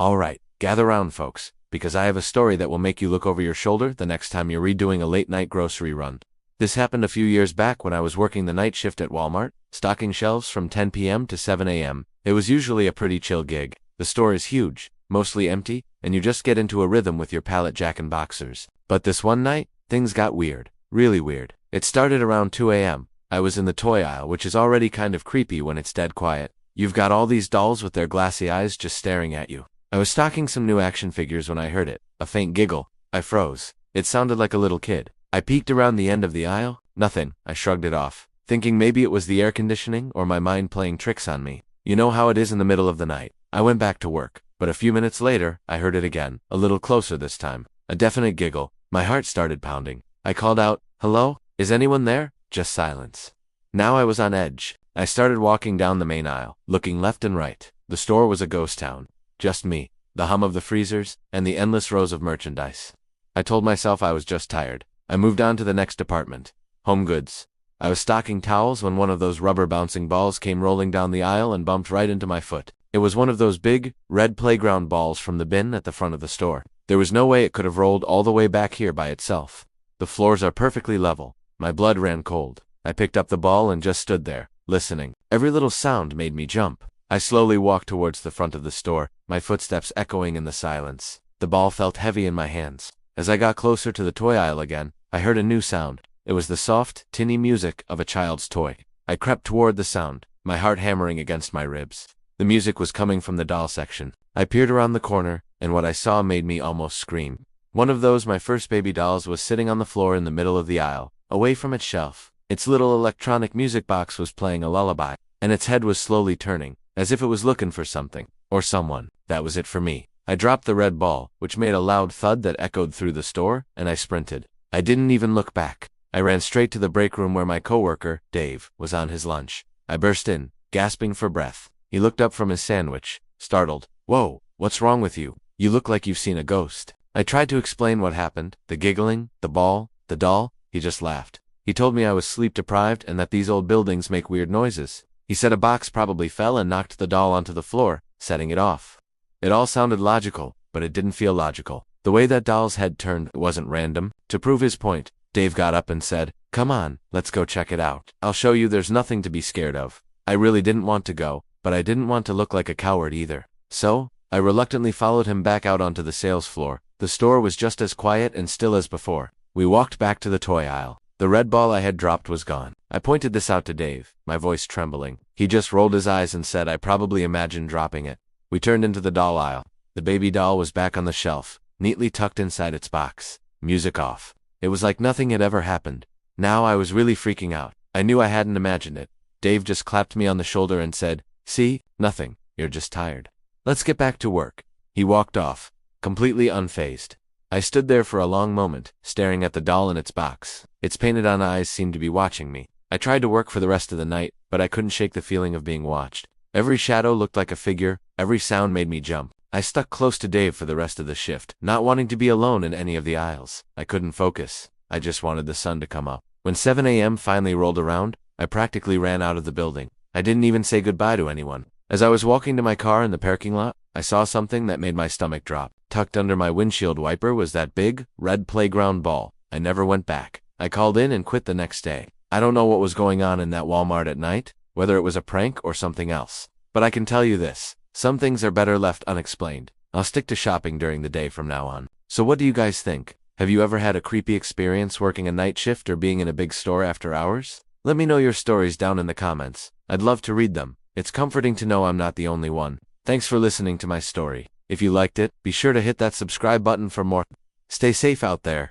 Alright, gather round folks, because I have a story that will make you look over your shoulder the next time you're redoing a late-night grocery run. This happened a few years back when I was working the night shift at Walmart, stocking shelves from 10 p.m. to 7 a.m. It was usually a pretty chill gig. The store is huge, mostly empty, and you just get into a rhythm with your pallet jack and boxers. But this one night, things got weird. Really weird. It started around 2 a.m. I was in the toy aisle, which is already kind of creepy when it's dead quiet. You've got all these dolls with their glassy eyes just staring at you. I was stocking some new action figures when I heard it. A faint giggle. I froze. It sounded like a little kid. I peeked around the end of the aisle. Nothing. I shrugged it off, thinking maybe it was the air conditioning or my mind playing tricks on me. You know how it is in the middle of the night. I went back to work, but a few minutes later, I heard it again, a little closer this time. A definite giggle. My heart started pounding. I called out, "Hello? Is anyone there?" Just silence. Now I was on edge. I started walking down the main aisle, looking left and right. The store was a ghost town. Just me, the hum of the freezers, and the endless rows of merchandise. I told myself I was just tired. I moved on to the next department. Home goods. I was stocking towels when one of those rubber bouncing balls came rolling down the aisle and bumped right into my foot. It was one of those big, red playground balls from the bin at the front of the store. There was no way it could have rolled all the way back here by itself. The floors are perfectly level. My blood ran cold. I picked up the ball and just stood there, listening. Every little sound made me jump. I slowly walked towards the front of the store, my footsteps echoing in the silence. The ball felt heavy in my hands. As I got closer to the toy aisle again, I heard a new sound. It was the soft, tinny music of a child's toy. I crept toward the sound, my heart hammering against my ribs. The music was coming from the doll section. I peered around the corner, and what I saw made me almost scream. One of those my first baby dolls was sitting on the floor in the middle of the aisle, away from its shelf. Its little electronic music box was playing a lullaby, and its head was slowly turning, as if it was looking for something, or someone. That was it for me. I dropped the red ball, which made a loud thud that echoed through the store, and I sprinted. I didn't even look back. I ran straight to the break room where my coworker, Dave, was on his lunch. I burst in, gasping for breath. He looked up from his sandwich, startled. "Whoa, what's wrong with you? You look like you've seen a ghost." I tried to explain what happened, the giggling, the ball, the doll. He just laughed. He told me I was sleep-deprived and that these old buildings make weird noises. He said a box probably fell and knocked the doll onto the floor, setting it off. It all sounded logical, but it didn't feel logical. The way that doll's head turned wasn't random. To prove his point, Dave got up and said, "Come on, let's go check it out. I'll show you there's nothing to be scared of." I really didn't want to go, but I didn't want to look like a coward either. So, I reluctantly followed him back out onto the sales floor. The store was just as quiet and still as before. We walked back to the toy aisle. The red ball I had dropped was gone. I pointed this out to Dave, my voice trembling. He just rolled his eyes and said I probably imagined dropping it. We turned into the doll aisle. The baby doll was back on the shelf, neatly tucked inside its box. Music off. It was like nothing had ever happened. Now I was really freaking out. I knew I hadn't imagined it. Dave just clapped me on the shoulder and said, "See, nothing. You're just tired. Let's get back to work." He walked off, completely unfazed. I stood there for a long moment, staring at the doll in its box. Its painted-on eyes seemed to be watching me. I tried to work for the rest of the night, but I couldn't shake the feeling of being watched. Every shadow looked like a figure, every sound made me jump. I stuck close to Dave for the rest of the shift, not wanting to be alone in any of the aisles. I couldn't focus. I just wanted the sun to come up. When 7 a.m. finally rolled around, I practically ran out of the building. I didn't even say goodbye to anyone. As I was walking to my car in the parking lot, I saw something that made my stomach drop. Tucked under my windshield wiper was that big, red playground ball. I never went back. I called in and quit the next day. I don't know what was going on in that Walmart at night, whether it was a prank or something else. But I can tell you this, some things are better left unexplained. I'll stick to shopping during the day from now on. So what do you guys think? Have you ever had a creepy experience working a night shift or being in a big store after hours? Let me know your stories down in the comments. I'd love to read them. It's comforting to know I'm not the only one. Thanks for listening to my story. If you liked it, be sure to hit that subscribe button for more. Stay safe out there.